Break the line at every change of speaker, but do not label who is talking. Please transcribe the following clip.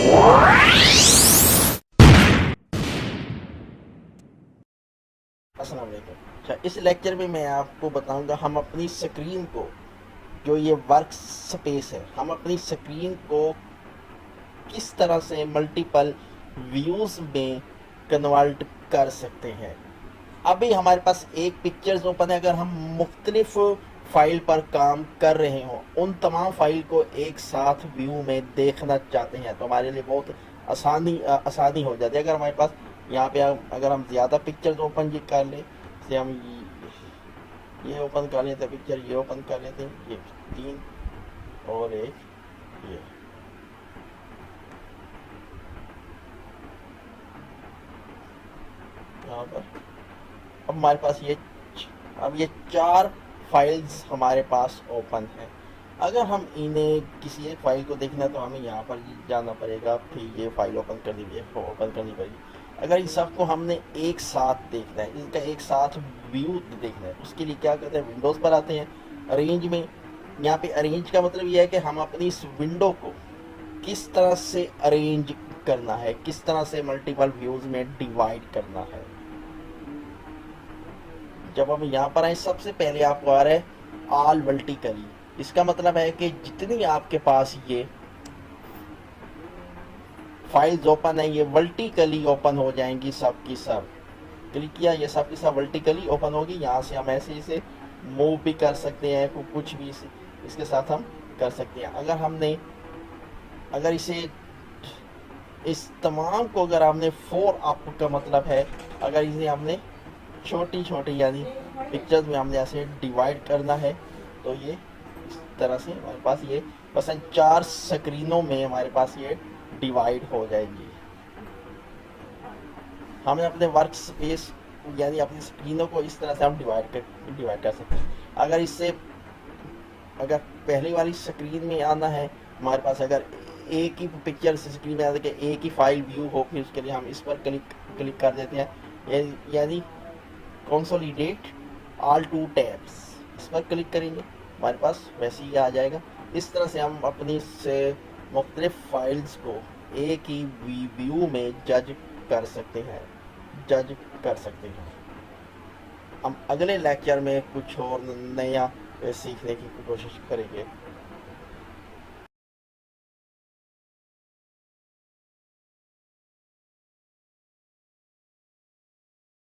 अस्सलाम वालेकुम। अच्छा, इस लेक्चर में मैं आपको बताऊंगा हम अपनी स्क्रीन को, जो ये वर्क स्पेस है, हम अपनी स्क्रीन को किस तरह से मल्टीपल व्यूज़ में कन्वर्ट कर सकते हैं। अभी हमारे पास एक पिक्चर्स ओपन है। अगर हम मुख्तलिफ फाइल पर काम कर रहे हों, उन तमाम फाइल को एक साथ व्यू में देखना चाहते हैं, तो हमारे लिए बहुत आसानी हो जाती है। अगर हमारे पास यहाँ पे अगर हम ज़्यादा पिक्चर्स ओपन कर लें, जैसे हम ये ओपन कर लेते हैं पिक्चर, ये ओपन कर लेते हैं, ये 3 और एक ये, यहाँ पर अब हमारे पास अब ये 4 फाइल्स हमारे पास ओपन है। अगर हम इन्हें किसी एक फाइल को देखना है तो हमें यहाँ पर जाना पड़ेगा, फिर ये फाइल ओपन करनी पड़ेगी। अगर इन सबको हमने एक साथ देखना है, इनका एक साथ व्यू देखना है, उसके लिए क्या करते हैं, विंडोज़ पर आते हैं, अरेंज में। यहाँ पे अरेंज का मतलब यह है कि हम अपनी इस विंडो को किस तरह से अरेंज करना है, किस तरह से मल्टीपल व्यूज़ में डिवाइड करना है। जब हम यहाँ पर आए, सबसे पहले आपको आ रहा है ऑल वर्टिकली। इसका मतलब है कि जितनी आपके पास ये फाइल्स ओपन है, ये वर्टिकली ओपन हो जाएंगी, सब की सब। क्लिक किया, ये सब की सब वर्टिकली ओपन होगी। यहाँ से हम ऐसे इसे मूव भी कर सकते हैं, कुछ भी इसके साथ हम कर सकते हैं। अगर इसे इस तमाम को अगर हमने 4 अप का मतलब है, अगर इसे हमने छोटी छोटी यानी पिक्चर्स में हमने ऐसे डिवाइड करना है, तो ये इस तरह से हमारे पास ये बस 4 स्क्रीनों में हमारे पास ये डिवाइड हो जाएगी। हमें अपने वर्क स्पेस यानी अपनी स्क्रीनों को इस तरह से हम डिवाइड कर सकते हैं। अगर पहली वाली स्क्रीन में आना है हमारे पास, अगर एक ही पिक्चर स्क्रीन में आने के एक ही फाइल व्यू हो, फिर उसके लिए हम इस पर क्लिक कर देते हैं, यानी कंसोलिडेट ऑल 2 टैब्स, इस पर क्लिक करेंगे, हमारे पास वैसे ही आ जाएगा। इस तरह से हम अपनी से मुख्तलिफ फाइल्स को एक ही व्यू में जज कर सकते हैं। हम अगले लेक्चर में कुछ और नया सीखने की कोशिश करेंगे।